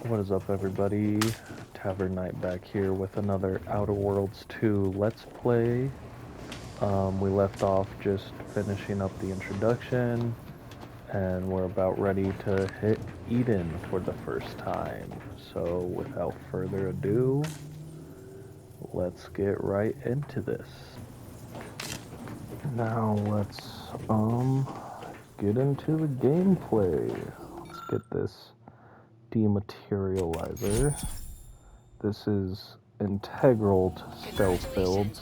What is up, everybody? Tavern Knight back here with another Outer Worlds 2 Let's Play. We left off just finishing up the introduction, and we're about ready to hit Eden for the first time. So, without further ado, let's get right into this. Now, let's, get into the gameplay. Let's get this dematerializer. This is integral to stealth builds.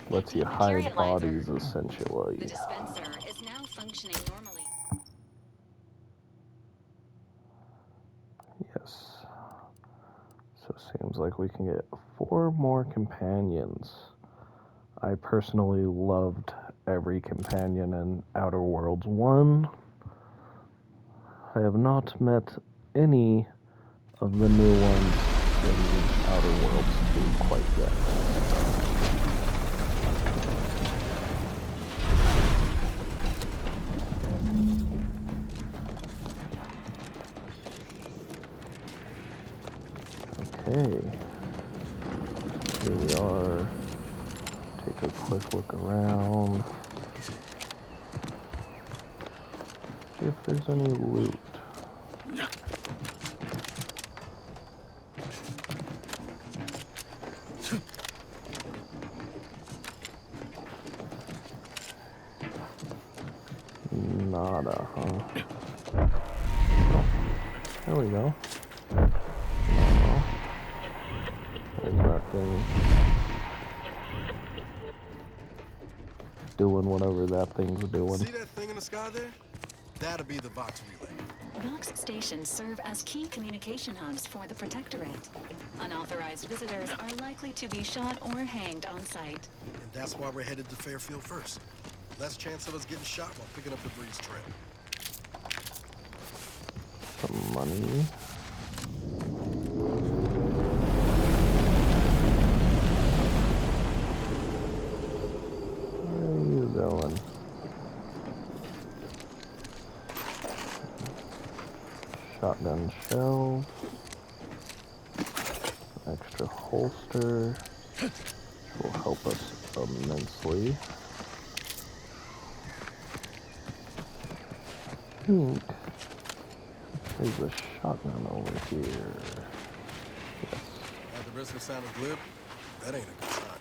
Lets you hide bodies, essentially. The dispenser is now functioning normally. Yes. So it seems like we can get 4 more companions. I personally loved every companion in Outer Worlds 1. I have not met any of the new ones in Outer Worlds 2 quite yet. Okay, here we are. Take a quick look around. See if there's any loot. Nada, huh? There we go. There's that thing. Doing whatever that thing's doing. See that thing in the sky there? That'll be the Vox relay. Vox stations serve as key communication hubs for the Protectorate. Unauthorized visitors are likely to be shot or hanged on site. And that's why we're headed to Fairfield first. Less chance of us getting shot while picking up the Breeze trail. Some money. Where are you going? Shotgun shell. Extra holster. Which will help us immensely. There's a shotgun over here. Yes. At the risk of sounding glib, that ain't a good sign.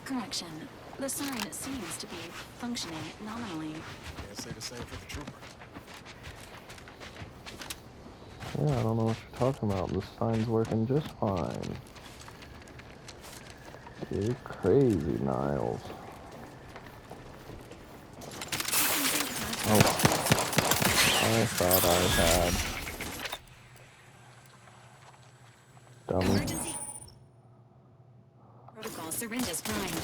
Correction. The sign seems to be functioning nominally. Can't say the same for the trooper. Yeah, I don't know what you're talking about. This sign's working just fine. You're crazy, Niles. Oh. I thought I had. Dummy. Emergency. Protocol syringes primed.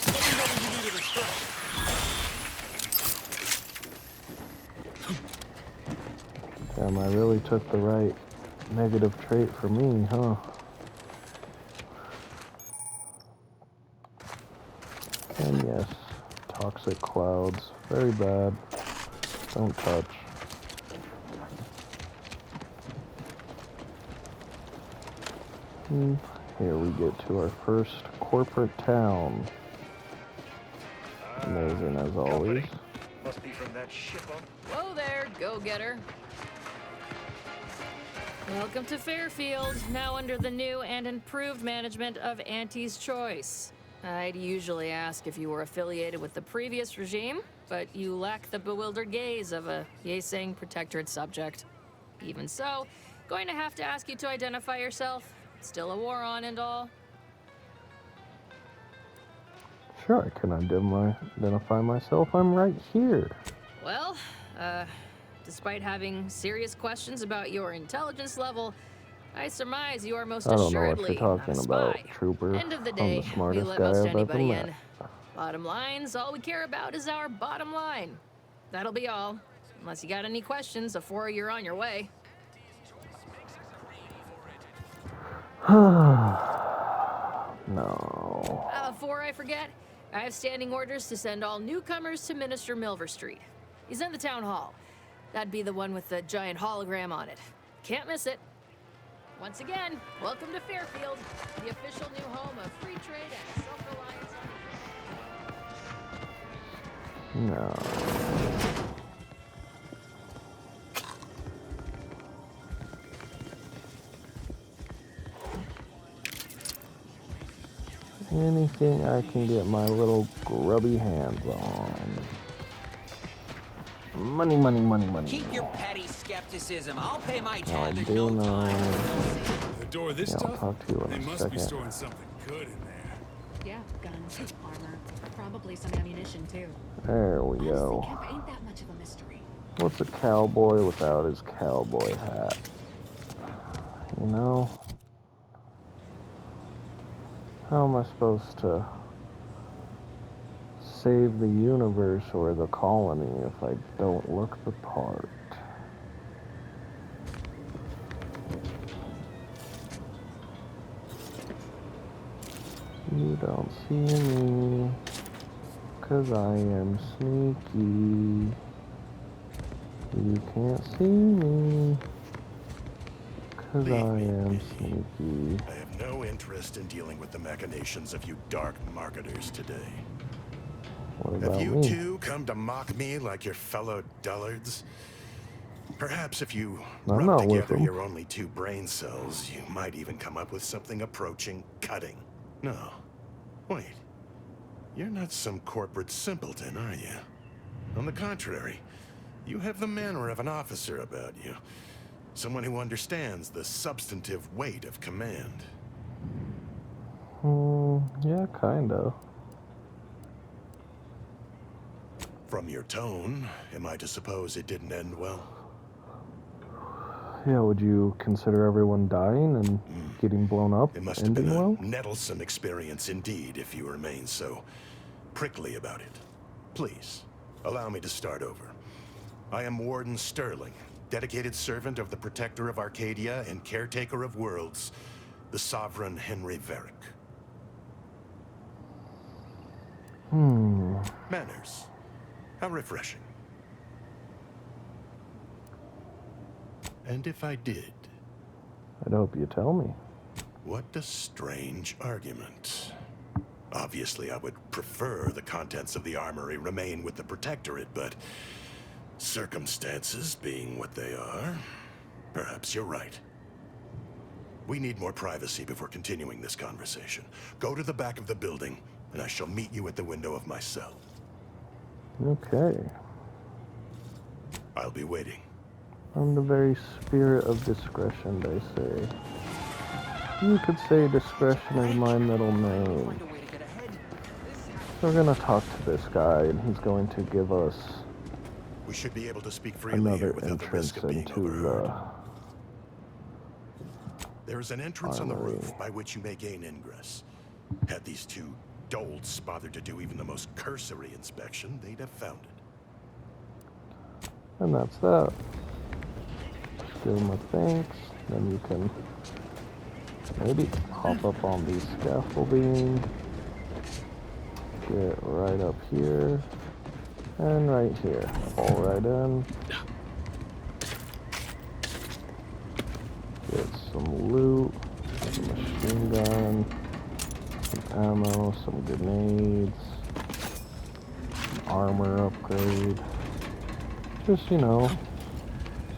Damn, I really took the right negative trait for me, huh? And yes, toxic clouds. Very bad. Don't touch. Here we get to our first corporate town. Amazing as always. Must be from that ship on. Whoa there, go-getter. Welcome to Fairfield, now under the new and improved management of Auntie's Choice. I'd usually ask if you were affiliated with the previous regime, but you lack the bewildered gaze of a yay-saying Protectorate subject. Even so, going to have to ask you to identify yourself. Still a war on and all. Sure, I can identify myself. I'm right here. Well, despite having serious questions about your intelligence level, I surmise you are most I don't know what assuredly you're talking not a about, spy. Trooper. End of the I'm day, the we smartest let guy most I've ever anybody met. in. Bottom lines, all we care about is our bottom line. That'll be all. Unless you got any questions before you're on your way. No. Before I forget, I have standing orders to send all newcomers to Minister Milver Street. He's in the town hall. That'd be the one with the giant hologram on it. Can't miss it. Once again, welcome to Fairfield, the official new home of free trade and self-reliance on No. Anything I can get my little grubby hands on. Money, money, money, money. Keep your petty skepticism. I'll pay my I tab in do no know. time. The door this Yeah, I'll tough? talk to you in They a must be second. storing something good in there. Yeah, guns, armor, probably some ammunition too. There we Honestly, go. Kemp ain't that much of a mystery. What's a cowboy without his cowboy hat? You know? How am I supposed to save the universe or the colony if I don't look the part? You don't see me, 'cause I am sneaky. You can't see me, 'cause Leave I me am be. sneaky. I have no interest in dealing with the machinations of you dark marketers today. What Have about you me? two come to mock me like your fellow dullards? Perhaps if you I'm rub not with together them. your only 2 brain cells, you might even come up with something approaching cutting. No. Wait. You're not some corporate simpleton, are you? On the contrary, you have the manner of an officer about you. Someone who understands the substantive weight of command. Yeah, kinda. From your tone, am I to suppose it didn't end well? Yeah, would you consider everyone dying and getting blown up It must have been ending a well? nettlesome experience indeed if you remain so prickly about it. Please, allow me to start over. I am Warden Sterling, dedicated servant of the Protector of Arcadia and caretaker of worlds, the Sovereign Henry Varick. Manners. How refreshing. And if I did, I'd hope you tell me. what a strange argument. Obviously, I would prefer the contents of the armory remain with the Protectorate, but circumstances being what they are, perhaps you're right. We need more privacy before continuing this conversation. Go to the back of the building, and I shall meet you at the window of my cell. Okay. I'll be waiting. I'm the very spirit of discretion, they say. You could say discretion is my middle name. Find a way to get ahead. So we're gonna talk to this guy, and he's going to give us We should be able to speak freely another here without the entrance risk of being into overheard. the... There is an entrance on the armory. roof by which you may gain ingress. Had these 2 dolts bothered to do even the most cursory inspection, they'd have found it. And that's that. Just give him a thanks, then you can maybe hop up on the scaffolding, get right up here, and right here. Fall right in. Get some loot, some machine gun, some ammo, some grenades, some armor upgrade. Just, you know,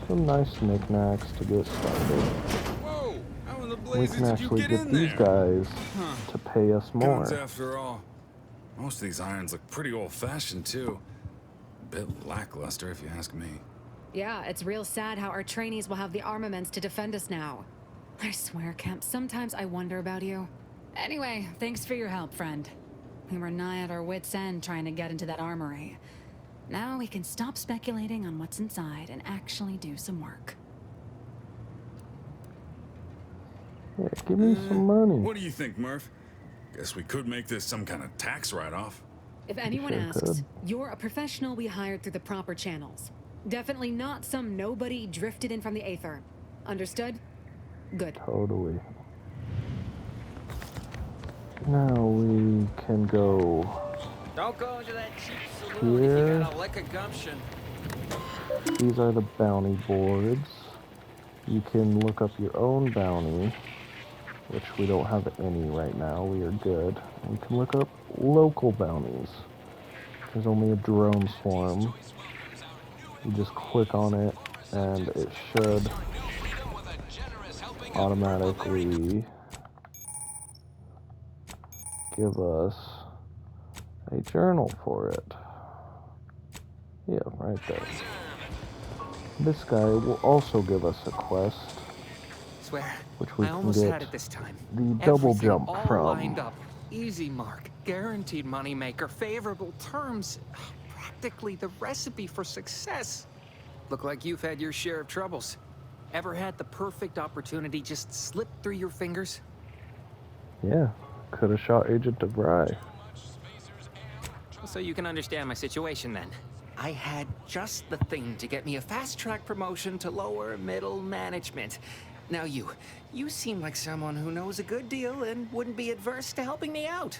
some nice knickknacks to get started. Whoa! How in the We blazes can did you actually get get in these there? guys to pay us more. Guns after all. Most of these irons look pretty old-fashioned too. A bit lackluster if you ask me. Yeah, it's real sad how our trainees will have the armaments to defend us now. I swear, Kemp, sometimes I wonder about you. Anyway, thanks for your help, friend. We were nigh at our wits' end trying to get into that armory. Now we can stop speculating on what's inside and actually do some work. Yeah, give me some money. What do you think, Murph? Guess we could make this some kind of tax write-off. If anyone sure asks, could. you're a professional we hired through the proper channels. Definitely not some nobody drifted in from the aether. Understood? Good. Totally. Now we can go Don't go into that cheap saloon Here. if you got a lick of gumption. These are the bounty boards. You can look up your own bounty, which we don't have any right now. We are good. We can look up local bounties. There's only a drone swarm. You just click on it, and it should automatically give us a journal for it. Yeah, right there. This guy will also give us a quest, Swear, which we I can almost get had it this time. the double Everything jump all from. lined up. Easy mark, guaranteed moneymaker, favorable terms. Practically the recipe for success. Look like you've had your share of troubles. Ever had the perfect opportunity just slip through your fingers? Yeah, could have shot Agent DeVry. So you can understand my situation then. I had just the thing to get me a fast-track promotion to lower middle management. Now you seem like someone who knows a good deal and wouldn't be adverse to helping me out.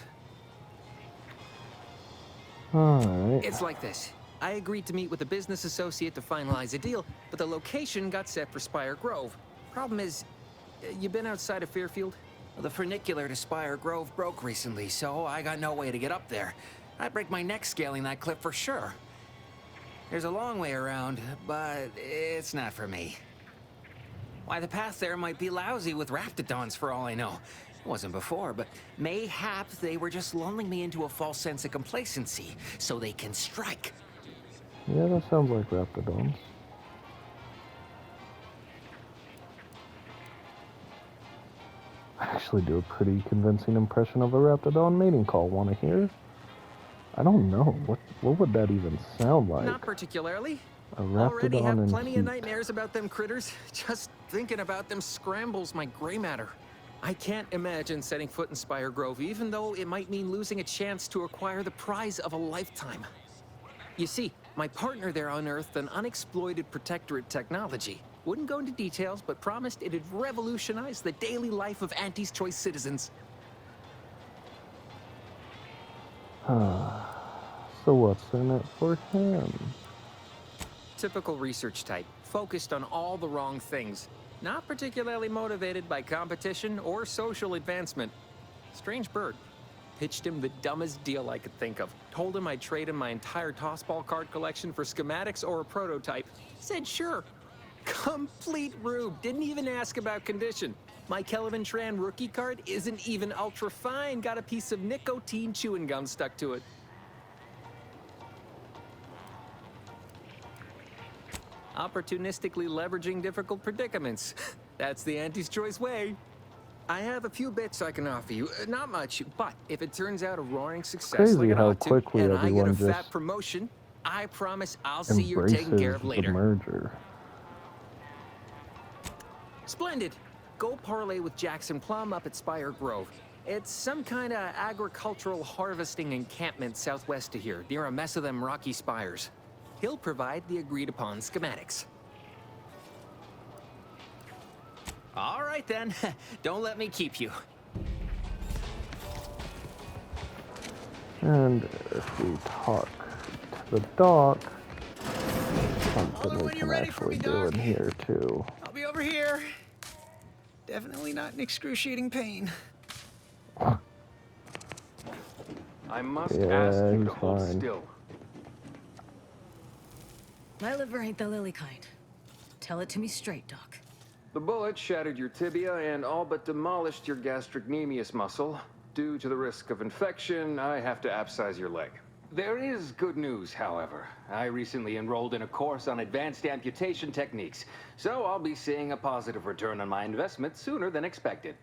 Alright. It's like this. I agreed to meet with a business associate to finalize a deal, but the location got set for Spire Grove. Problem is, you been outside of Fairfield? Well, the funicular to Spire Grove broke recently, so I got no way to get up there. I'd break my neck scaling that cliff for sure. There's a long way around, but it's not for me. Why, the path there might be lousy with raptidons for all I know. It wasn't before, but mayhaps they were just lulling me into a false sense of complacency so they can strike. Yeah, that sounds like Raptidons. I actually do a pretty convincing impression of a Raptidon mating call. Want to hear? I don't know. What would that even sound like? Not particularly. A Already Raptidon have in plenty of heat. nightmares about them critters. Just thinking about them scrambles my gray matter. I can't imagine setting foot in Spire Grove, even though it might mean losing a chance to acquire the prize of a lifetime. You see, my partner there unearthed an unexploited protectorate technology. Wouldn't go into details, but promised it'd revolutionize the daily life of Auntie's Choice citizens. So what's in it for him? Typical research type, focused on all the wrong things. Not particularly motivated by competition or social advancement. Strange bird. Pitched him the dumbest deal I could think of. Told him I'd trade him my entire tossball card collection for schematics or a prototype. Said sure. Complete rube. Didn't even ask about condition. My Kelvin Tran rookie card isn't even ultra fine. Got a piece of nicotine chewing gum stuck to it. Opportunistically leveraging difficult predicaments. That's the Auntie's Choice way. I have a few bits I can offer you. Not much, but if it turns out a roaring success Crazy like it how ought to, quickly and I get a everyone fat just promotion, I promise I'll see you're embraces taken care of the later. merger. Splendid. Go parlay with Jackson Plum up at Spire Grove. It's some kind of agricultural harvesting encampment southwest of here, near a mess of them rocky spires. He'll provide the agreed-upon schematics. All right, then. Don't let me keep you. And if we talk to the doc, something we can actually do in here too. I'll be over here. Definitely not in excruciating pain. I must Yeah, ask you he's to hold fine. still. My liver ain't the lily kind. Tell it to me straight, Doc. The bullet shattered your tibia and all but demolished your gastrocnemius muscle. Due to the risk of infection, I have to abscise your leg. There is good news, however. I recently enrolled in a course on advanced amputation techniques, so I'll be seeing a positive return on my investment sooner than expected.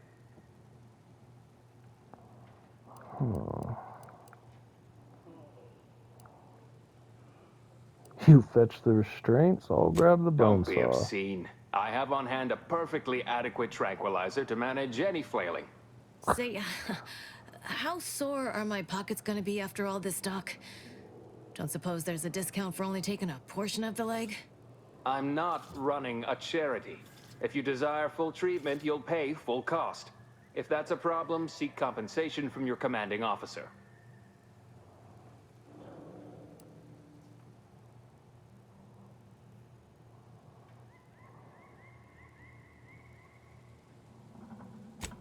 You fetch the restraints, I'll grab the bone Don't be saw. obscene. I have on hand a perfectly adequate tranquilizer to manage any flailing. Say, how sore are my pockets gonna be after all this, Doc? Don't suppose there's a discount for only taking a portion of the leg? I'm not running a charity. If you desire full treatment, you'll pay full cost. If that's a problem, seek compensation from your commanding officer.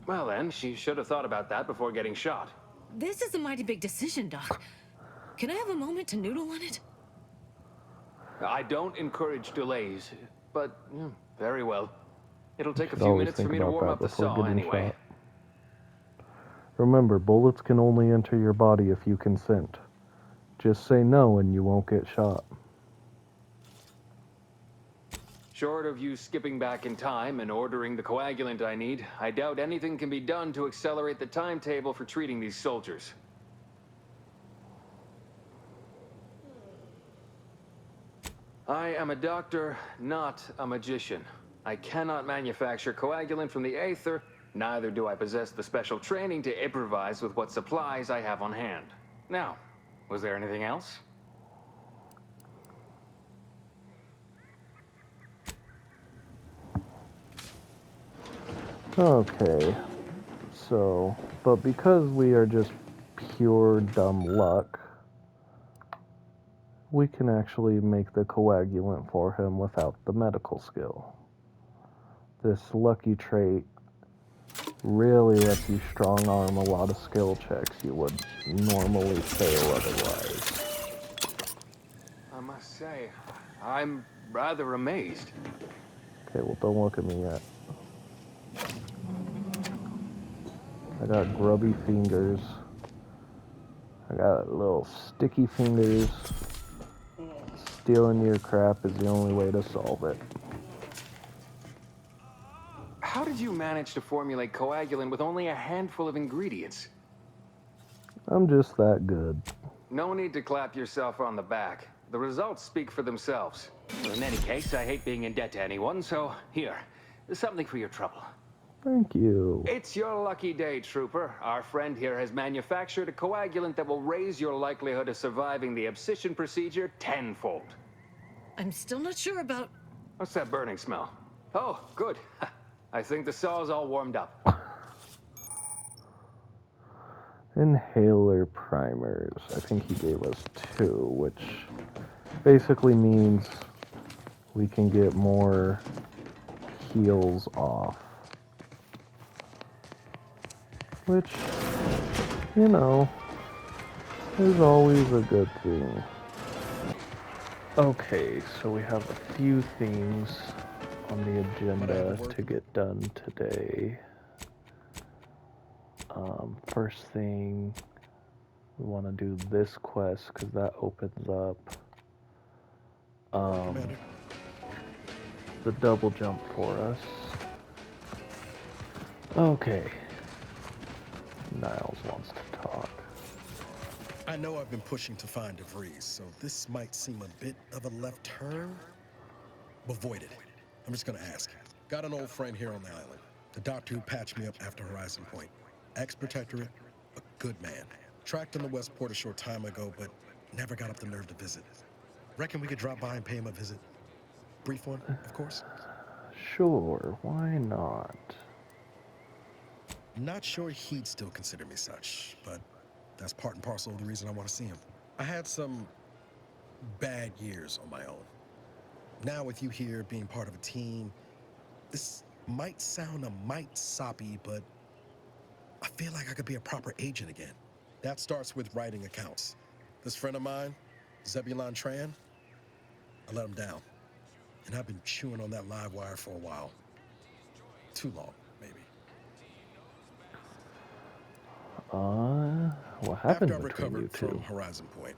Well then, she should have thought about that before getting shot. This is a mighty big decision, Doc. Can I have a moment to noodle on it? I don't encourage delays, but very well. It'll take a Should few always minutes for think me to about warm that up the before saw getting anyway. shot. Remember, bullets can only enter your body if you consent. Just say no and you won't get shot. Short of you skipping back in time and ordering the coagulant I need, I doubt anything can be done to accelerate the timetable for treating these soldiers. I am a doctor, not a magician. I cannot manufacture coagulant from the aether, neither do I possess the special training to improvise with what supplies I have on hand. Now, was there anything else? Okay, so, but because we are just pure dumb luck, we can actually make the coagulant for him without the medical skill. This lucky trait really lets you strong arm a lot of skill checks you would normally fail otherwise. I must say, I'm rather amazed. Okay, well, don't look at me yet. I got grubby fingers. I got little sticky fingers. Stealing your crap is the only way to solve it. How did you manage to formulate coagulant with only a handful of ingredients? I'm just that good. No need to clap yourself on the back. The results speak for themselves. In any case, I hate being in debt to anyone, so here, something for your trouble. Thank you. It's your lucky day, Trooper. Our friend here has manufactured a coagulant that will raise your likelihood of surviving the abscission procedure tenfold. I'm still not sure about... What's that burning smell? Oh, good. I think the saw's all warmed up. Inhaler primers. I think he gave us 2, which basically means we can get more heals off. Which, you know, is always a good thing. Okay, so we have a few things on the agenda to get done today. First thing, we want to do this quest because that opens up the double jump for us. Okay. Niles wants to talk. I know I've been pushing to find DeVries, so this might seem a bit of a left turn. But void it. I'm just gonna ask. Got an old friend here on the island. The doctor who patched me up after Horizon Point. Ex-protectorate, a good man. Tracked in the Westport a short time ago, but never got up the nerve to visit. Reckon we could drop by and pay him a visit? Brief one, of course. Sure, why not? Not sure he'd still consider me such, but that's part and parcel of the reason I want to see him. I had some bad years on my own. Now with you here being part of a team, this might sound a mite soppy, but I feel like I could be a proper agent again. That starts with writing accounts. This friend of mine, Zebulon Tran, I let him down. And I've been chewing on that live wire for a while. Too long, maybe. What happened After I between you recovered two? from Horizon Point,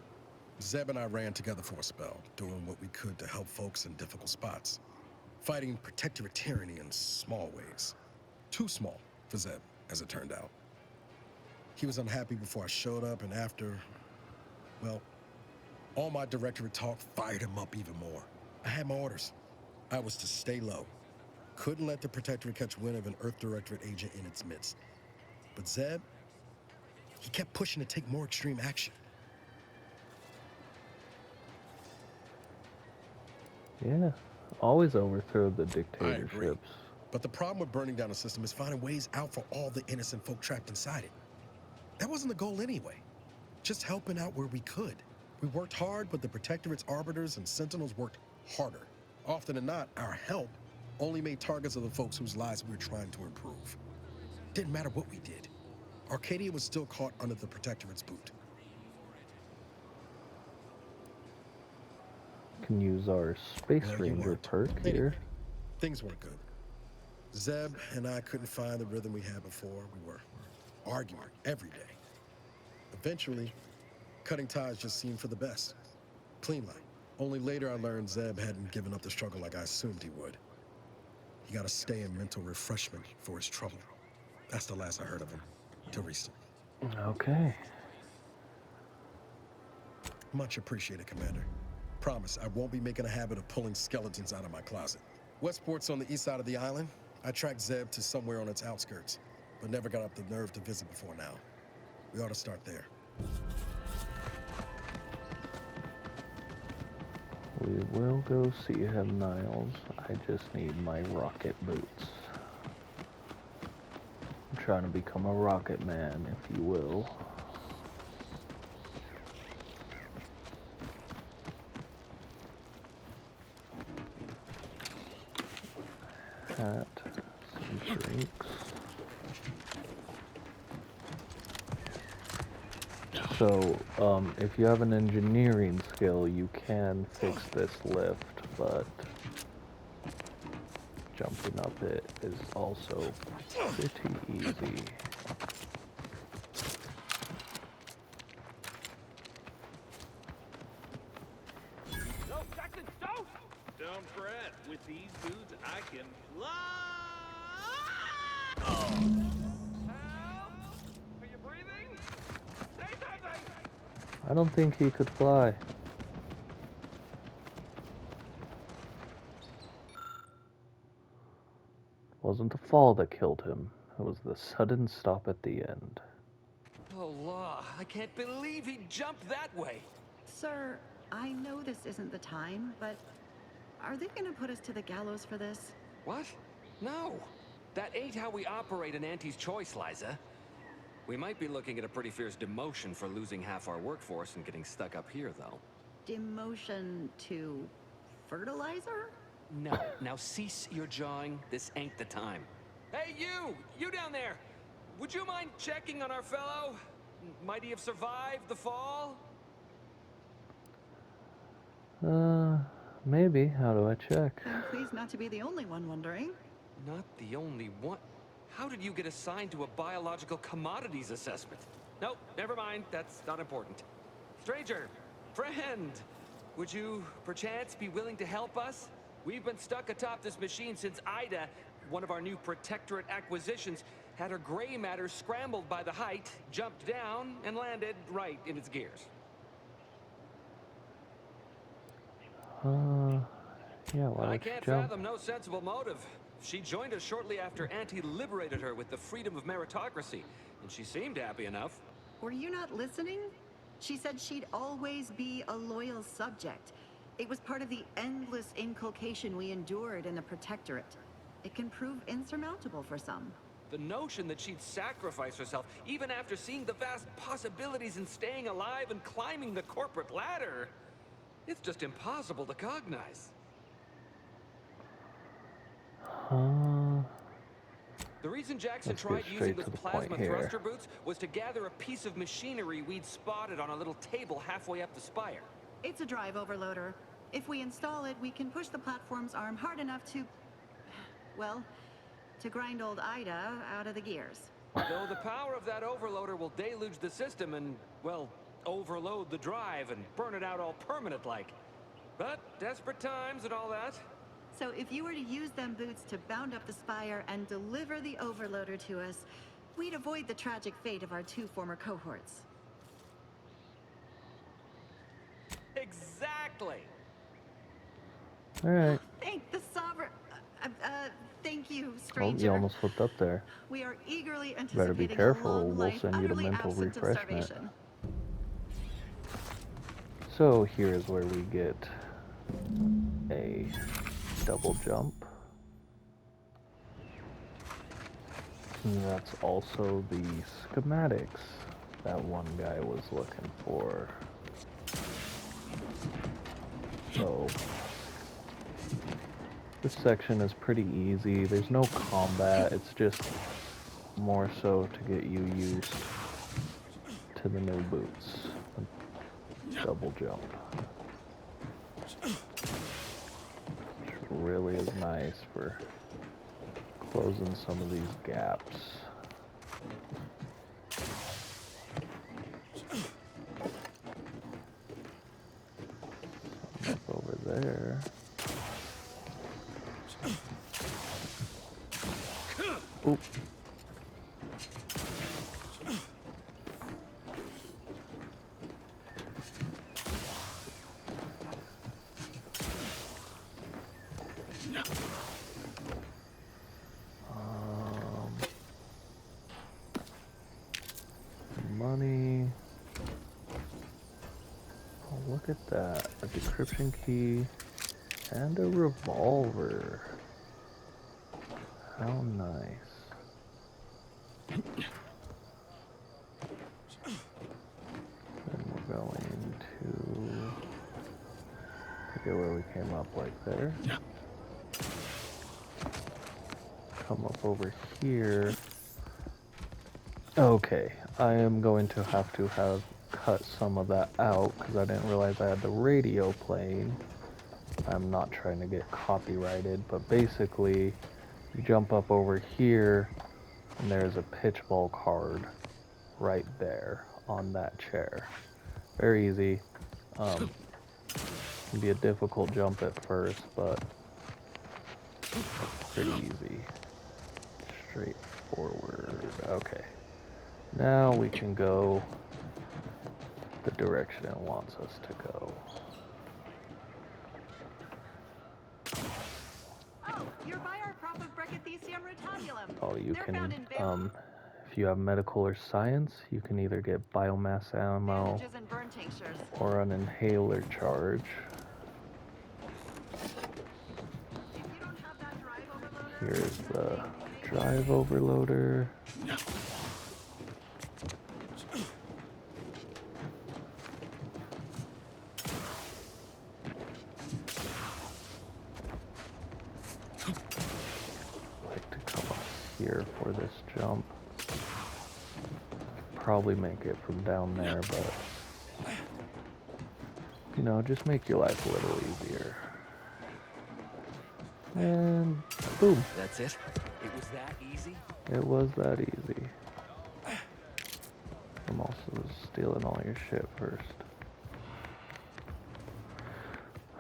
Zeb and I ran together for a spell, doing what we could to help folks in difficult spots. Fighting protectorate tyranny in small ways. Too small for Zeb, as it turned out. He was unhappy before I showed up, and after, well, all my directorate talk fired him up even more. I had my orders. I was to stay low. Couldn't let the protectorate catch wind of an Earth Directorate agent in its midst. But Zeb, he kept pushing to take more extreme action. Yeah, always overthrow the I agree. dictatorships. But the problem with burning down a system is finding ways out for all the innocent folk trapped inside it. That wasn't the goal anyway. Just helping out where we could. We worked hard, but the Protectorate's arbiters and sentinels worked harder. Often than not, our help only made targets of the folks whose lives we were trying to improve. Didn't matter what we did. Arcadia was still caught under the Protectorate's boot. Can use our Space Well, you Ranger weren't. perk Anyway, here. things weren't good. Zeb and I couldn't find the rhythm we had before. We were arguing every day. Eventually, cutting ties just seemed for the best. Clean line. Only later I learned Zeb hadn't given up the struggle like I assumed he would. He got to stay in mental refreshment for his trouble. That's the last I heard of him, till recently. Okay. Much appreciated, Commander. Promise, I won't be making a habit of pulling skeletons out of my closet. Westport's on the east side of the island. I tracked Zeb to somewhere on its outskirts, but never got up the nerve to visit before now. We ought to start there. We will go see him, Niles. I just need my rocket boots. I'm trying to become a rocket man, if you will. Hat, some drinks. So, if you have an engineering skill, you can fix this lift, but jumping up it is also pretty easy. Don't fret. With these boots, I can fly. Help! Are you breathing? Say something! I don't think he could fly. It wasn't the fall that killed him. It was the sudden stop at the end. Oh, law. I can't believe he jumped that way. Sir, I know this isn't the time, but are they gonna put us to the gallows for this? What? No. That ain't how we operate in Auntie's Choice, Liza. We might be looking at a pretty fierce demotion for losing half our workforce and getting stuck up here, though. Demotion to fertilizer? No. Now cease your jawing. This ain't the time. Hey, you! You down there! Would you mind checking on our fellow? Might he have survived the fall? Maybe. How do I check? I'm pleased not to be the only one wondering. Not the only one. How did you get assigned to a biological commodities assessment? Nope, never mind. That's not important. Stranger, friend, would you perchance be willing to help us? We've been stuck atop this machine since Ida, one of our new Protectorate acquisitions, had her gray matter scrambled by the height, jumped down, and landed right in its gears. Yeah, why I don't you can't jump? fathom no sensible motive. She joined us shortly after Auntie liberated her with the freedom of meritocracy, and she seemed happy enough. Were you not listening? She said she'd always be a loyal subject. It was part of the endless inculcation we endured in the Protectorate. It can prove insurmountable for some. The notion that she'd sacrifice herself, even after seeing the vast possibilities in staying alive and climbing the corporate ladder, it's just impossible to cognize. The reason Jackson Let's get tried using straight those to the plasma point here. thruster boots was to gather a piece of machinery we'd spotted on a little table halfway up the spire. It's a drive overloader. If we install it, we can push the platform's arm hard enough to... well, to grind old Ida out of the gears. Though the power of that overloader will deluge the system and, well, overload the drive and burn it out all permanent-like. But desperate times and all that. So if you were to use them boots to bound up the spire and deliver the overloader to us, we'd avoid the tragic fate of our two former cohorts. Exactly. All right. Thank the Sovereign... thank you, Oh, stranger. you almost slipped up there. We are eagerly Better be anticipating careful, a long we'll life, send you to utterly mental absent of refreshment. starvation. So here's where we get a double jump. And that's also the schematics that one guy was looking for. So this section is pretty easy. There's no combat. It's just more so to get you used to the new boots. Double jump. Which really is nice for closing some of these gaps. Some up over there. Oop. Money. Oh, look at that. A decryption key and a revolver. How nice. Then we're going to forget where we came up like there. Come up over here. Okay, I am going to have cut some of that out because I didn't realize I had the radio playing. I'm not trying to get copyrighted, but basically you jump up over here and there's a pitchball card right there on that chair. Very easy. Can be a difficult jump at first, but pretty easy. Straightforward. Okay. Now we can go the direction it wants us to go. Oh, you're by our prop of Brachythecium rotundulum. Oh, you They're can, found in if you have medical or science, you can either get biomass ammo bandages and burn tinctures. or an inhaler charge. If you don't have that drive overloader, Here's the drive overloader. Like to come up here for this jump. Probably make it from down there, but you know, just make your life a little easier. And boom. That's it? It was that easy? It was that easy. I'm also stealing all your shit first.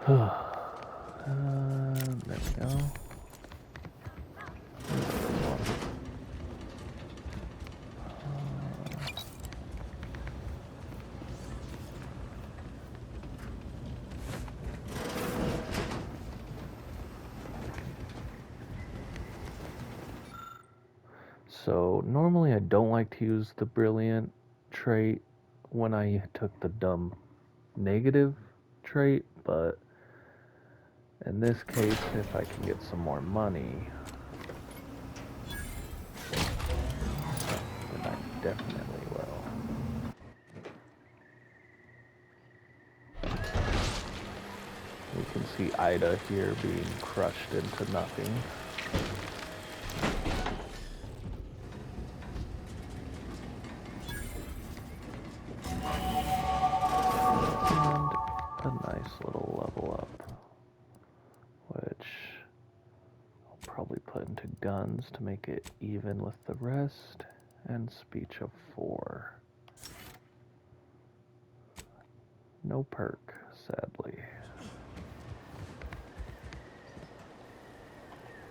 There we go. So normally I don't like to use the brilliant trait when I took the dumb negative trait, but in this case, if I can get some more money, then I definitely will. We can see Ida here being crushed into nothing. And a nice little level up, which I'll probably put into guns to make it even with the rest, and speech of 4. No perk, sadly.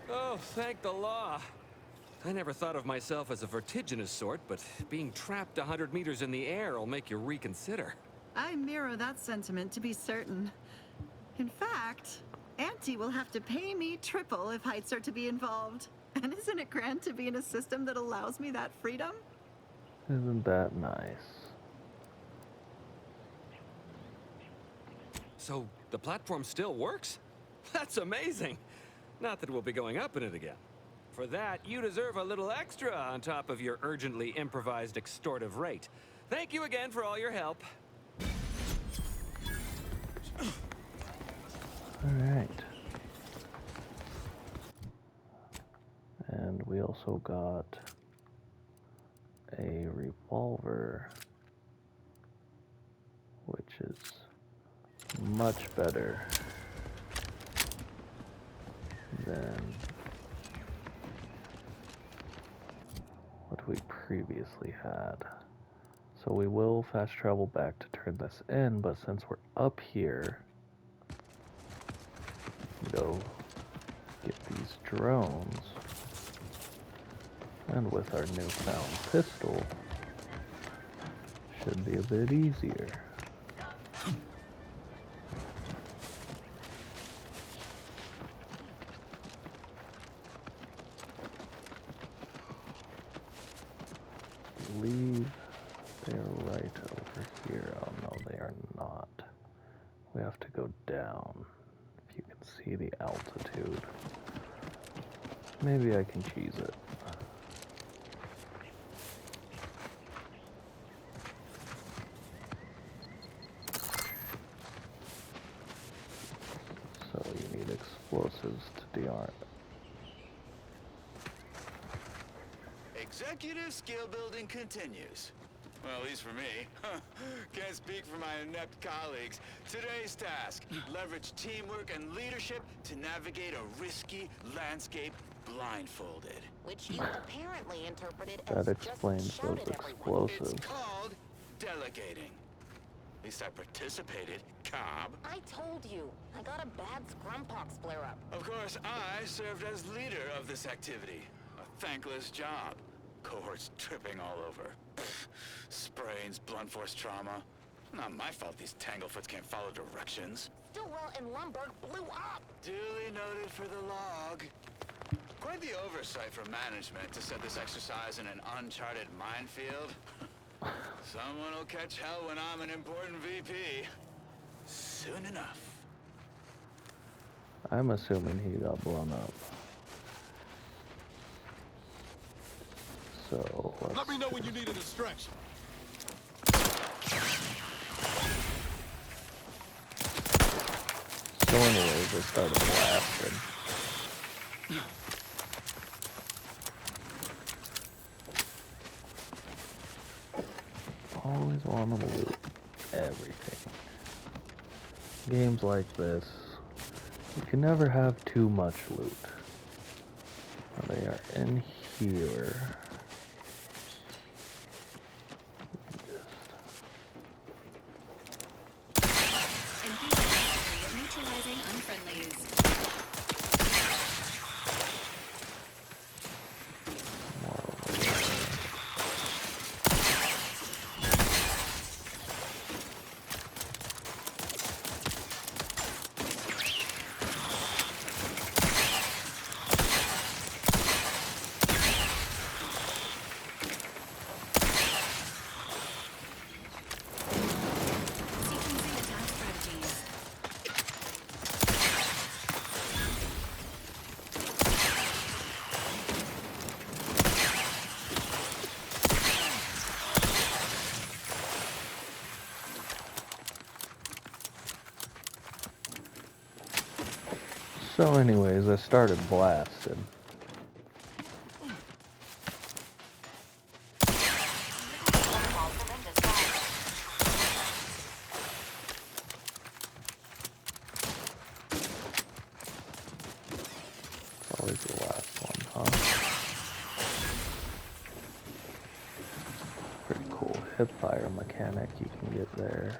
Oh, thank the law. I never thought of myself as a vertiginous sort, but being trapped 100 meters in the air will make you reconsider. I mirror that sentiment, to be certain. In fact, Auntie will have to pay me triple if heights are to be involved. And isn't it grand to be in a system that allows me that freedom? Isn't that nice? So, the platform still works? That's amazing! Not that we'll be going up in it again. For that, you deserve a little extra on top of your urgently improvised extortive rate. Thank you again for all your help. Alright. And we also got a revolver, which is much better than what we previously had. So we will fast travel back to turn this in, but since we're up here, go get these drones, and with our newfound pistol, should be a bit easier. I believe they're right over here. Oh no, they are not. We have to go down. If you can see the altitude. Maybe I can cheese it. So you need explosives to dearm. Executive skill building continues. Well, at least for me. Can't speak for my inept colleagues. Today's task, leverage teamwork and leadership to navigate a risky landscape blindfolded. Which you apparently interpreted That as explains just shout those at everyone. explosives. It's called delegating. At least I participated, Cobb. I told you, I got a bad scrumpox flare-up. Of course, I served as leader of this activity. A thankless job. Cohorts tripping all over. Pfft, sprains, blunt force trauma. Not my fault these tanglefoots can't follow directions. Stillwell and Lumberg blew up! Duly noted for the log. Quite the oversight from management to set this exercise in an uncharted minefield. Someone will catch hell when I'm an important VP. Soon enough. I'm assuming he got blown up. So let's... Let me know when you need a distraction. So anyways, I started blasting. Always want to loot everything. Games like this, you can never have too much loot. They are in here. Neutralizing unfriendlies. So anyways, I started blasting. Always the last one, huh? Pretty cool hipfire mechanic you can get there.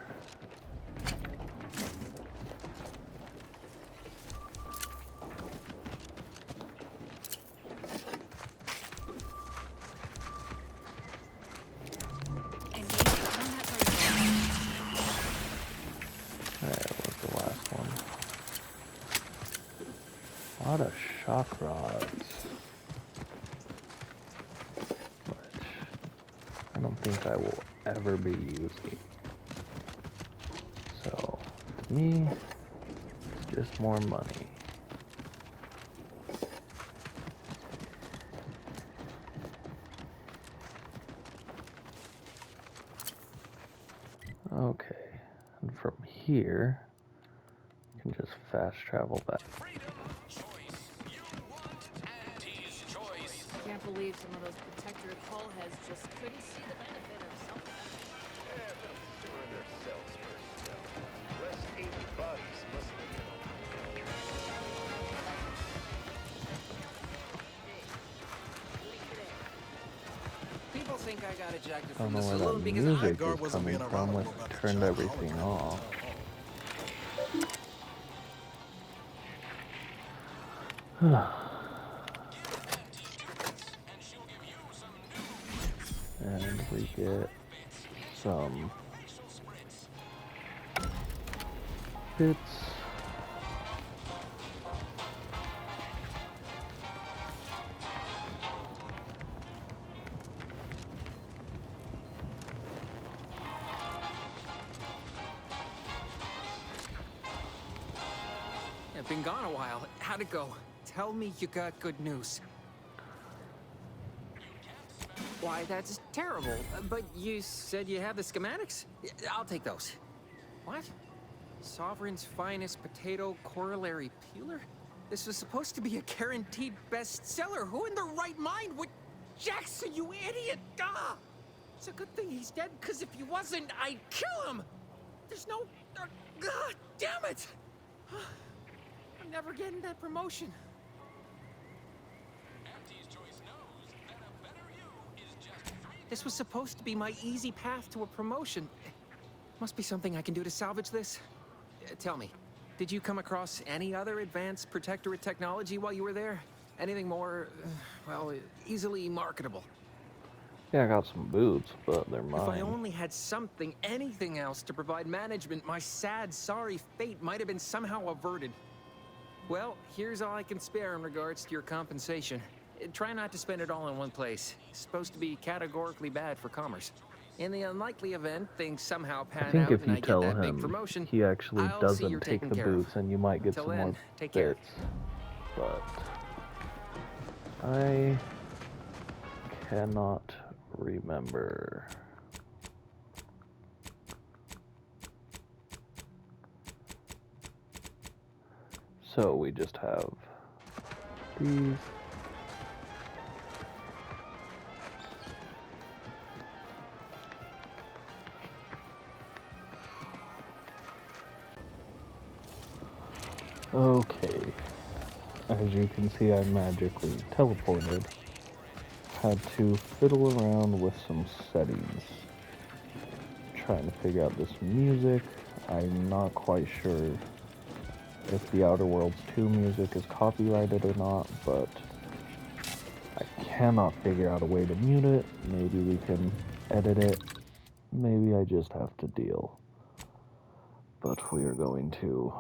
A lot of shock rods, which I don't think I will ever be using. So, to me, it's just more money. Okay, and from here, you can just fast travel back. Yeah, believe some of those Protectorate hull heads just couldn't see the benefit of something. Yeah, they'll turn their cells first. Less 80 bodies must be People think I got ejected I don't from know the where saloon that because music Guard is wasn't coming being from. ironical It about the turned child everything hologram off. And we get some bits. I've been gone a while. How'd it go? Tell me you got good news. Why, that's terrible. But you said you have the schematics? I'll take those. What? Sovereign's finest potato corollary peeler? This was supposed to be a guaranteed bestseller. Who in their right mind would... Jackson, you idiot! Ah! It's a good thing he's dead, because if he wasn't, I'd kill him! There's no... damn it! I'm never getting that promotion. This was supposed to be my easy path to a promotion. Must be something I can do to salvage this. Tell me, did you come across any other advanced Protectorate technology while you were there? Anything more, well, easily marketable? Yeah, I got some boots, but they're mine. If I only had something, anything else to provide management, my sad, sorry fate might have been somehow averted. Well, here's all I can spare in regards to your compensation. Try not to spend it all in one place. It's supposed to be categorically bad for commerce. In the unlikely event things somehow I pan think out if and you I get tell that big him promotion, he actually I'll see doesn't you're take taken the care of. boots, and you might get Till some then, more take care. bits. But I cannot remember. So we just have these. Okay. As you can see, I magically teleported. Had to fiddle around with some settings. Trying to figure out this music. I'm not quite sure if the Outer Worlds 2 music is copyrighted or not, but I cannot figure out a way to mute it. Maybe we can edit it. Maybe I just have to deal. But we are going to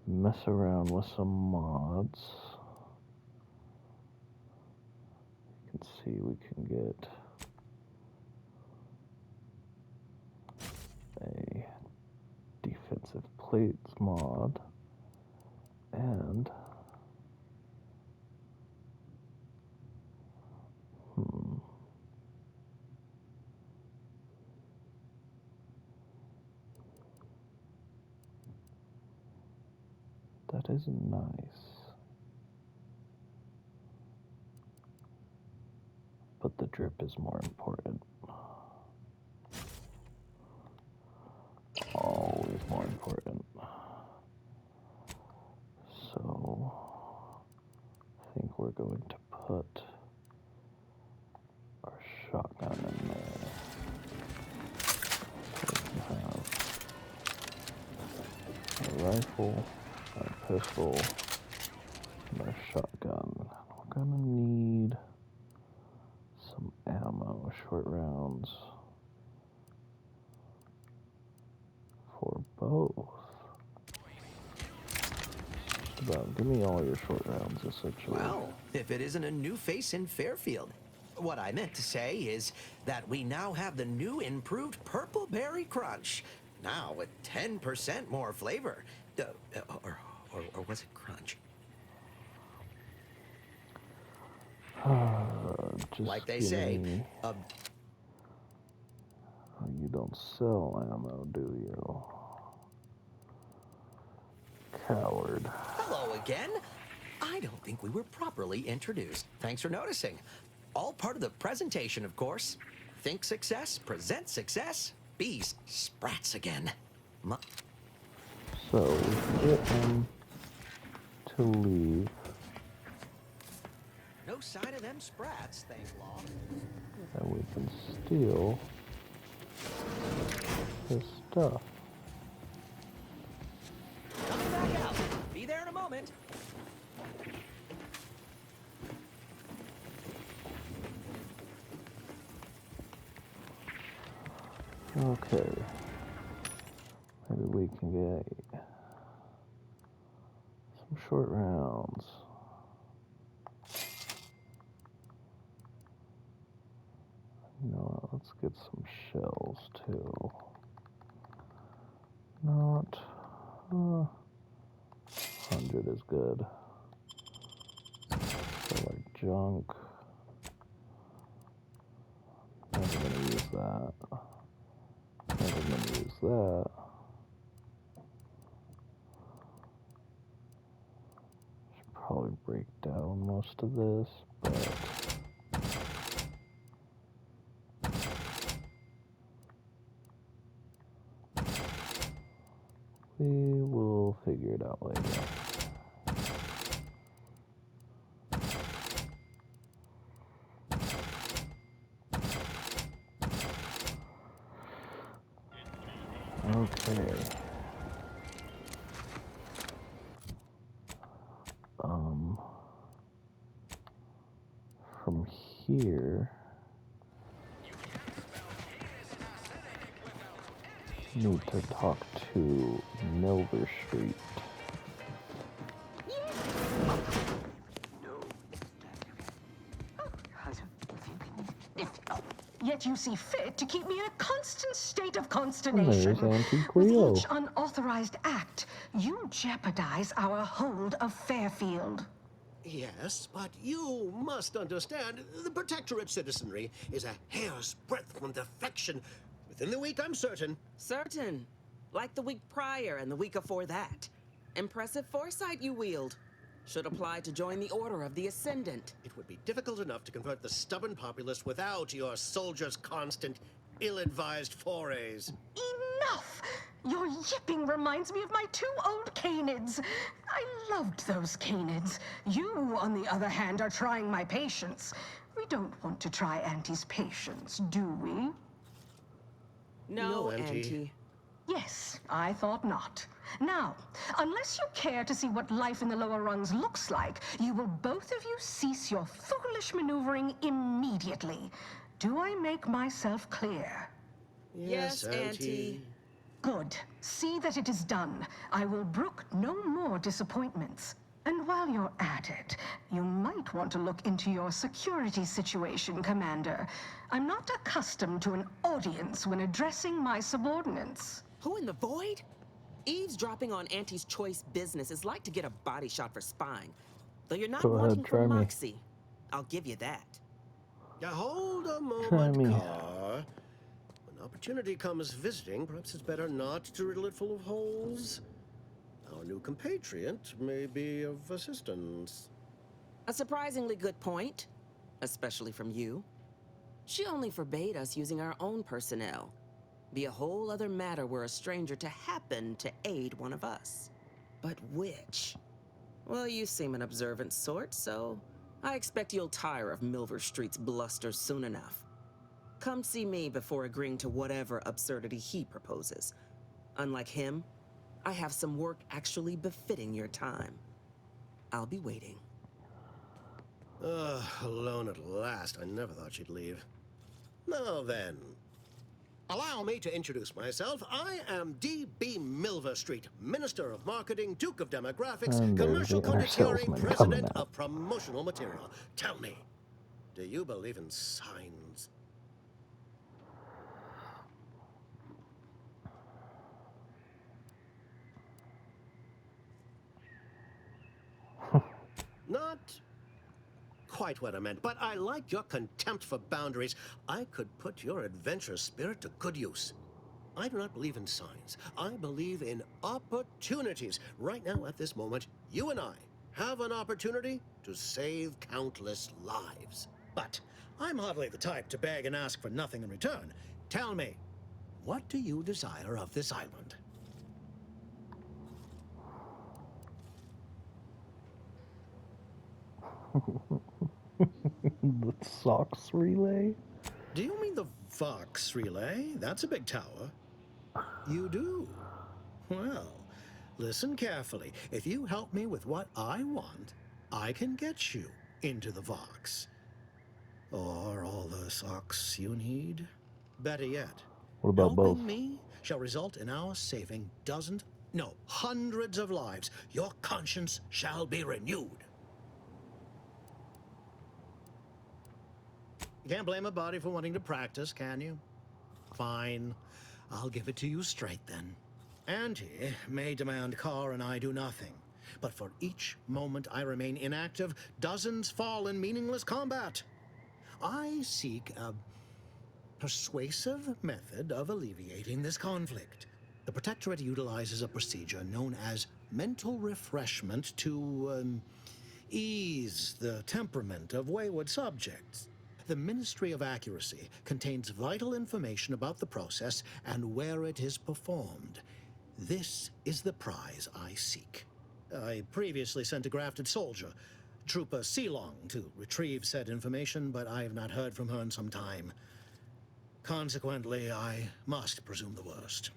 mess around with some mods. You can see we can get a defensive plates mod and that is nice. But the drip is more important. Always more important. So I think we're going to put our shotgun in there. So we can have a rifle, a pistol, and a shotgun. We're gonna need some ammo, short rounds for both. Just about. Give me all your short rounds, essentially. Well, if it isn't a new face in Fairfield. What I meant to say is that we now have the new improved Purple Berry Crunch. Now with 10% more flavor. Or was it crunch? Just like they say, me. You don't sell ammo, do you? Coward. Hello again. I don't think we were properly introduced. Thanks for noticing. All part of the presentation, of course. Think success, present success, be sprats again. So we can get him to leave. No sign of them sprats, thank law. And we can steal his stuff. Coming back out. Be there in a moment. Okay. Maybe we can get some short rounds. You know what, let's get some shells too. Not 100 is good. So like junk. Never gonna use that. Never gonna use that. Should probably break down most of this, but we will figure it out later. Okay. From here, need to talk to Milver Street. Yet you see fit to keep me in a constant state of And consternation. there's Auntie With Cleo. each unauthorized act, you jeopardize our hold of Fairfield. Yes, but you must understand, the Protectorate citizenry is a hair's breadth from defection. Within the week, I'm certain. Certain. Like the week prior and the week before that. Impressive foresight you wield. Should apply to join the Order of the Ascendant. It would be difficult enough to convert the stubborn populace without your soldiers' constant, ill-advised forays. Enough! Your yipping reminds me of my 2 old canids. I loved those canids. You, on the other hand, are trying my patience. We don't want to try Auntie's patience, do we? No, Auntie. Yes, I thought not. Now, unless you care to see what life in the lower rungs looks like, you will both of you cease your foolish maneuvering immediately. Do I make myself clear? Yes, Auntie. Good. See that it is done. I will brook no more disappointments. And while you're at it, you might want to look into your security situation, Commander. I'm not accustomed to an audience when addressing my subordinates. Who in the void? Eavesdropping on Auntie's choice business is like to get a body shot for spying. Though you're not Go ahead, wanting try for me. moxie. I'll give you that. Now hold a Try moment, me. Carr. When opportunity comes visiting, perhaps it's better not to riddle it full of holes. Our new compatriot may be of assistance. A surprisingly good point, especially from you. She only forbade us using our own personnel. Be a whole other matter were a stranger to happen to aid one of us. But which? Well, you seem an observant sort, so I expect you'll tire of Milver Street's bluster soon enough. Come see me before agreeing to whatever absurdity he proposes. Unlike him, I have some work actually befitting your time. I'll be waiting. Alone at last. I never thought she'd leave. Now then, allow me to introduce myself. I am D.B. Milver Street, Minister of Marketing, Duke of Demographics, And there's Commercial the inner Condottiere, salesman coming President out. of Promotional Material. Tell me, do you believe in signs? Not quite what I meant, but I like your contempt for boundaries. I could put your adventurous spirit to good use. I do not believe in signs. I believe in opportunities. Right now, at this moment, you and I have an opportunity to save countless lives. But I'm hardly the type to beg and ask for nothing in return. Tell me, what do you desire of this island? The Sox relay? Do you mean the Vox relay? That's a big tower. You do? Well, listen carefully. If you help me with what I want, I can get you into the Vox. Or all the socks you need. Better yet, What about both? helping me shall result in our saving dozens, no, hundreds of lives. Your conscience shall be renewed. You can't blame a body for wanting to practice, can you? Fine. I'll give it to you straight then. Auntie may demand Carr and I do nothing, but for each moment I remain inactive, dozens fall in meaningless combat. I seek a persuasive method of alleviating this conflict. The Protectorate utilizes a procedure known as mental refreshment to ease the temperament of wayward subjects. The Ministry of Accuracy contains vital information about the process and where it is performed. This is the prize I seek. I previously sent a grafted soldier, Trooper Sealong, to retrieve said information, but I have not heard from her in some time. Consequently, I must presume the worst.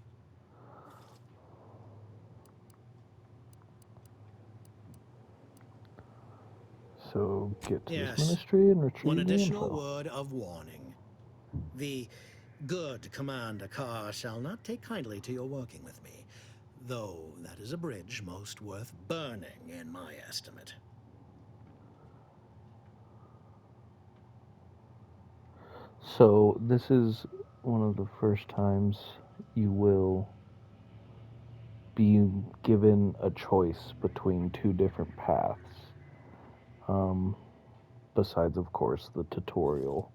So get to Yes. this ministry and retrieve One the additional info. word of warning. The good Commander Carr shall not take kindly to your working with me, though that is a bridge most worth burning in my estimate. So this is one of the first times you will be given a choice between two different paths. Besides, of course, the tutorial.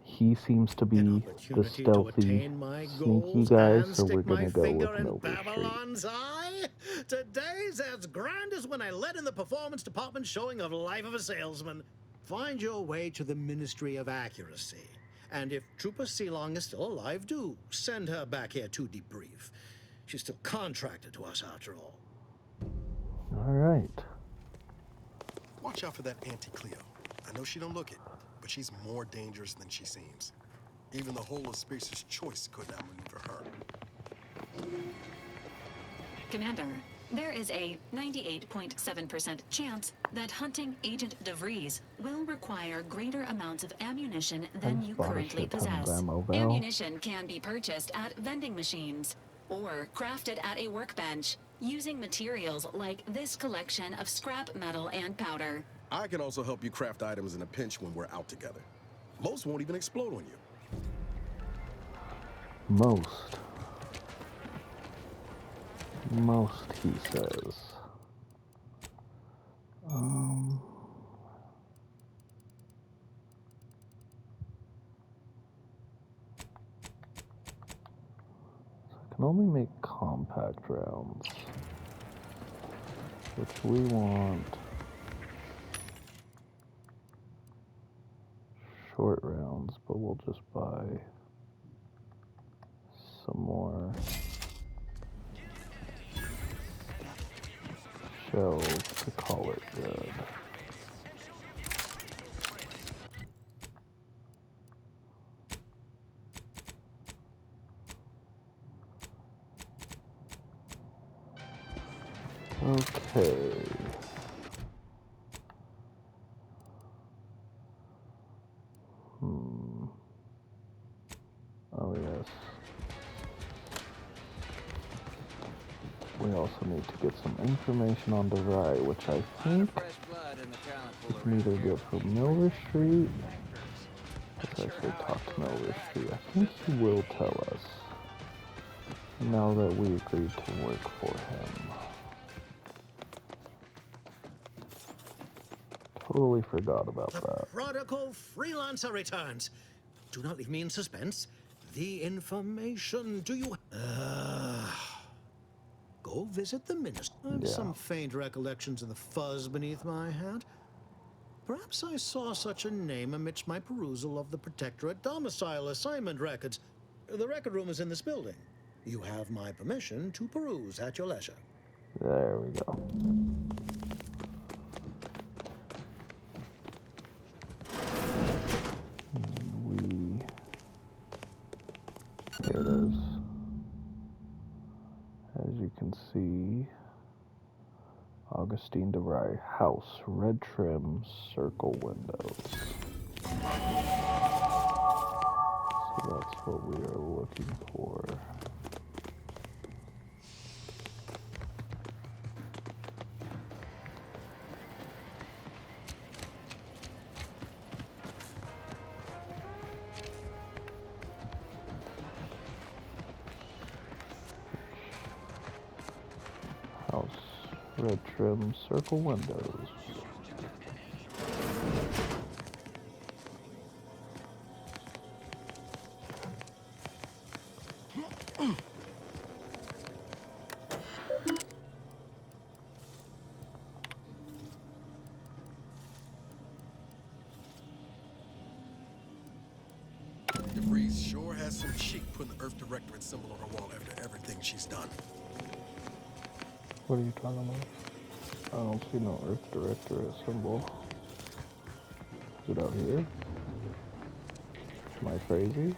He seems to be the Opportunity to stealthy, attain my sneaky goals guy, and so we're stick my gonna go finger with in Milver Street. Babylon's eye? Today's as grand as when I led in the performance department showing of Life of a Salesman. Find your way to the Ministry of Accuracy. And if Trooper Sealong is still alive, do send her back here to debrief. She's still contracted to us after all. All right. Watch out for that Auntie Cleo. I know she don't look it, but she's more dangerous than she seems. Even the whole of Spears' choice could not maneuver her. Commander, there is a 98.7% chance that hunting Agent DeVries will require greater amounts of ammunition than you currently possess. Ammunition can be purchased at vending machines or crafted at a workbench using materials like this collection of scrap metal and powder. I can also help you craft items in a pinch when we're out together. Most won't even explode on you. Most, he says. I can only make compact rounds, which we want short rounds, but we'll just buy some more shells to call it good. Okay. Oh yes. We also need to get some information on DeVry, which I think we can either get from Milver Street. Let's actually talk to Milver Street. I think he will tell us, now that we agreed to work for him. Totally forgot about that. Prodigal freelancer returns. Do not leave me in suspense. The information, do you... go visit the minister. I have some faint recollections of the fuzz beneath my hat. Perhaps I saw such a name amidst my perusal of the Protectorate domicile assignment records. The record room is in this building. You have my permission to peruse at your leisure. There we go. Here it is. As you can see, Augustine DeVry house, red trim, circle windows. So that's what we are looking for. House, red trim, circle windows. DeVries sure has some cheek putting the Earth Directorate symbol on her wall after everything she's done. What are you talking about? I don't see no Earth Directorate symbol. Is it out here? Am I crazy?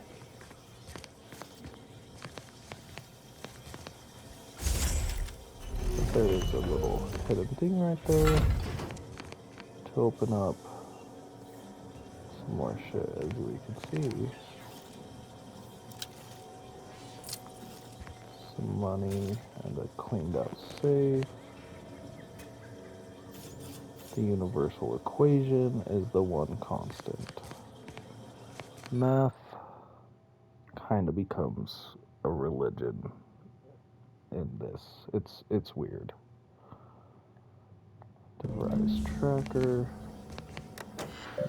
But there is a little hidden thing right there to open up some more shit, as we can see. Some money and a cleaned out safe. The universal equation is the one constant. Math kind of becomes a religion in this. It's weird. Device tracker.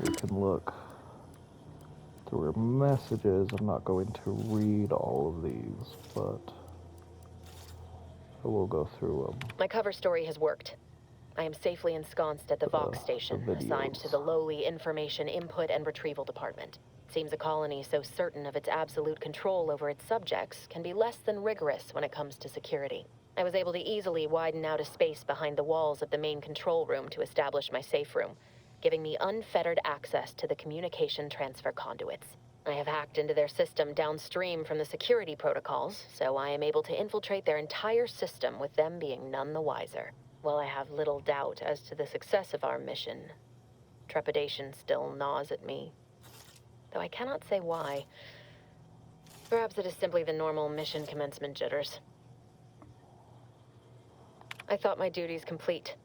We can look through our messages. I'm not going to read all of these, but I will go through them. My cover story has worked. I am safely ensconced at the Vox station, assigned to the lowly Information Input and Retrieval Department. Seems a colony so certain of its absolute control over its subjects can be less than rigorous when it comes to security. I was able to easily widen out a space behind the walls of the main control room to establish my safe room, giving me unfettered access to the communication transfer conduits. I have hacked into their system downstream from the security protocols, so I am able to infiltrate their entire system with them being none the wiser. While I have little doubt as to the success of our mission, trepidation still gnaws at me, though I cannot say why. Perhaps it is simply the normal mission commencement jitters. I thought my duties complete.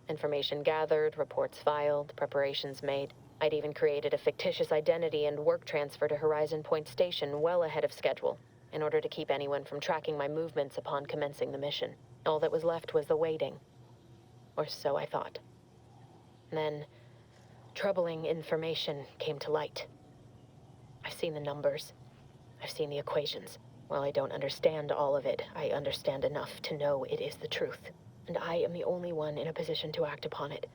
Information gathered, reports filed, preparations made. I'd even created a fictitious identity and work transfer to Horizon Point Station well ahead of schedule, in order to keep anyone from tracking my movements upon commencing the mission. All that was left was the waiting. Or so I thought. Then, troubling information came to light. I've seen the numbers. I've seen the equations. While I don't understand all of it, I understand enough to know it is the truth. And I am the only one in a position to act upon it.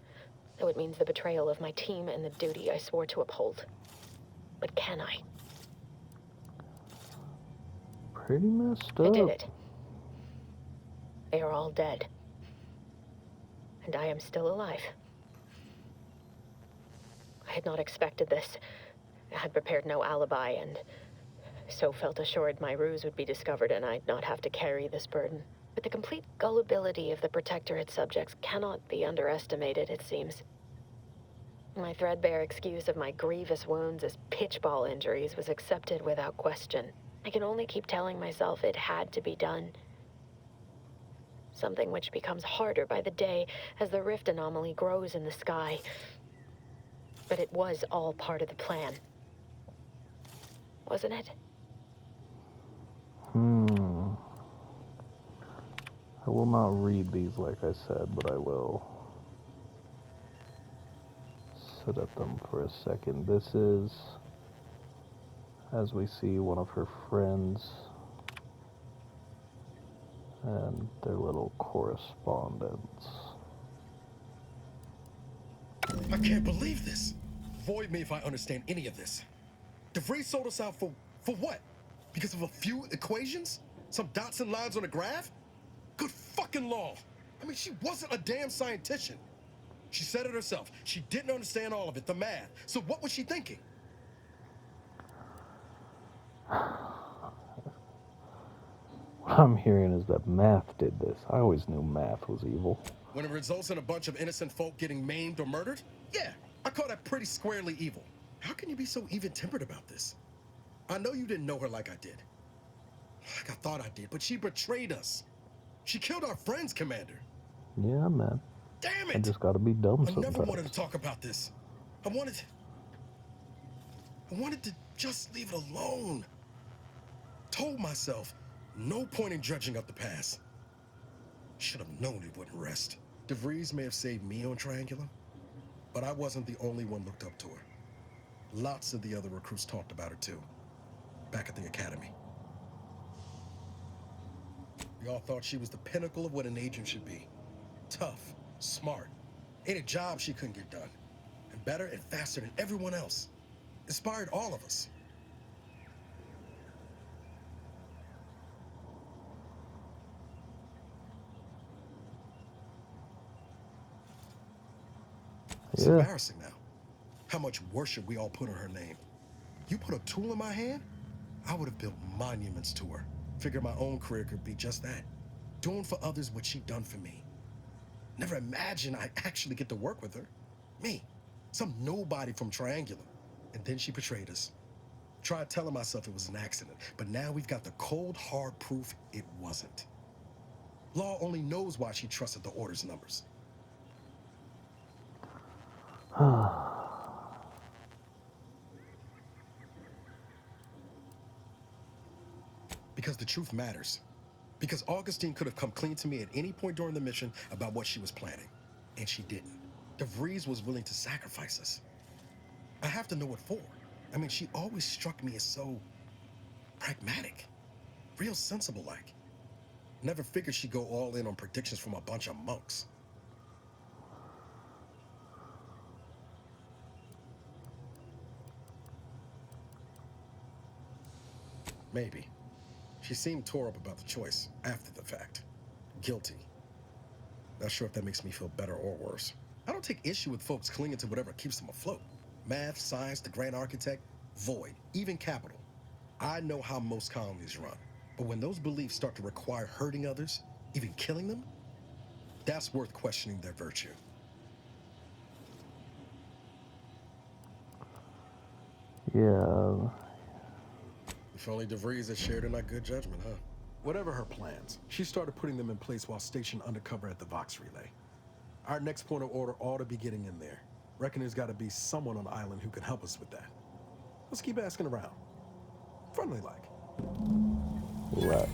Though it means the betrayal of my team and the duty I swore to uphold. But can I? Pretty messed up. I did it. They are all dead. And I am still alive. I had not expected this. I had prepared no alibi, and so felt assured my ruse would be discovered and I'd not have to carry this burden. But the complete gullibility of the Protectorate subjects cannot be underestimated, it seems. My threadbare excuse of my grievous wounds as pitchball injuries was accepted without question. I can only keep telling myself it had to be done. Something which becomes harder by the day as the rift anomaly grows in the sky. But it was all part of the plan. Wasn't it? I will not read these like I said, but I will sit at them for a second. This is, as we see, one of her friends and their little correspondence. I can't believe this. Void me if I understand any of this. DeVries sold us out for what? Because of a few equations? Some dots and lines on a graph? Good fucking law. I mean, she wasn't a damn scientist. She said it herself. She didn't understand all of it, the math. So what was she thinking? What I'm hearing is that math did this. I always knew math was evil. When it results in a bunch of innocent folk getting maimed or murdered? Yeah, I call that pretty squarely evil. How can you be so even-tempered about this? I know you didn't know her like I did. Like I thought I did, but she betrayed us. She killed our friends, Commander. Yeah, man. Damn it! I just gotta be dumb I sometimes. never wanted to talk about this. I wanted to just leave it alone. Told myself, no point in judging up the past. Should have known it wouldn't rest. DeVries may have saved me on Triangulum, but I wasn't the only one looked up to her. Lots of the other recruits talked about her too, back at the academy. We all thought she was the pinnacle of what an agent should be. Tough, smart, ain't a job she couldn't get done. And better and faster than everyone else. Inspired all of us. It's embarrassing now. How much worship we all put on her name. You put a tool in my hand, I would have built monuments to her. Figured my own career could be just that. Doing for others what she done for me. Never imagined I'd actually get to work with her. Me, some nobody from Triangulum. And then she betrayed us. Tried telling myself it was an accident, but now we've got the cold, hard proof it wasn't. Law only knows why she trusted the Order's numbers. Because the truth matters. Because Augustine could have come clean to me at any point during the mission about what she was planning. And she didn't. DeVries was willing to sacrifice us. I have to know what for. I mean, she always struck me as so pragmatic. Real sensible-like. Never figured she'd go all in on predictions from a bunch of monks. Maybe. She seemed tore up about the choice after the fact. Guilty. Not sure if that makes me feel better or worse. I don't take issue with folks clinging to whatever keeps them afloat. Math, science, the grand architect, void, even capital. I know how most colonies run. But when those beliefs start to require hurting others, even killing them, that's worth questioning their virtue. Yeah. If only DeVries had shared in our good judgment, huh? Whatever her plans, she started putting them in place while stationed undercover at the Vox Relay. Our next point of order ought to be getting in there. Reckon there's got to be someone on the island who can help us with that. Let's keep asking around. Friendly-like. Let's.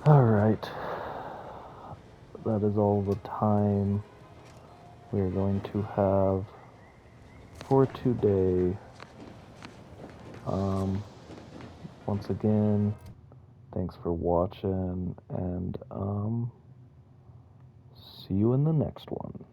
Alright. That is all the time we're going to have for today. Once again, thanks for watching, and see you in the next one.